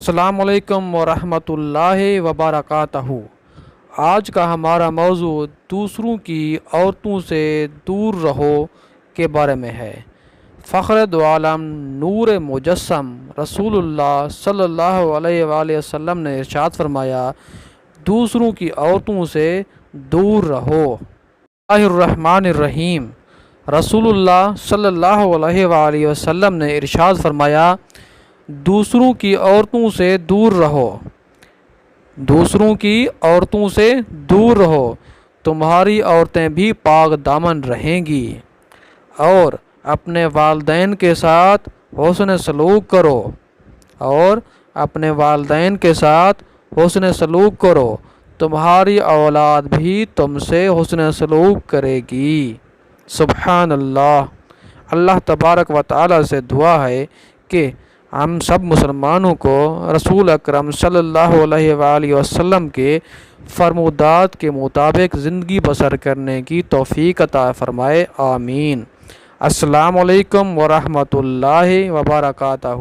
السلام علیکم ورحمۃ اللہ وبرکاتہ۔ آج کا ہمارا موضوع دوسروں کی عورتوں سے دور رہو کے بارے میں ہے۔ فخر دو عالم نور مجسم رسول اللہ صلی اللہ علیہ وآلہ وسلم نے ارشاد فرمایا، دوسروں کی عورتوں سے دور رہو۔ اللہ الرحمن الرحیم۔ رسول اللہ صلی اللہ علیہ وآلہ وسلم نے ارشاد فرمایا، دوسروں کی عورتوں سے دور رہو، دوسروں کی عورتوں سے دور رہو، تمہاری عورتیں بھی پاک دامن رہیں گی، اور اپنے والدین کے ساتھ حسن سلوک کرو، اور اپنے والدین کے ساتھ حسن سلوک کرو، تمہاری اولاد بھی تم سے حسن سلوک کرے گی۔ سبحان اللہ۔ اللہ تبارک و تعالی سے دعا ہے کہ ہم سب مسلمانوں کو رسول اکرم صلی اللہ علیہ وآلہ وسلم کے فرمودات کے مطابق زندگی بسر کرنے کی توفیق عطا فرمائے، آمین۔ السلام علیکم ورحمۃ اللہ وبرکاتہ۔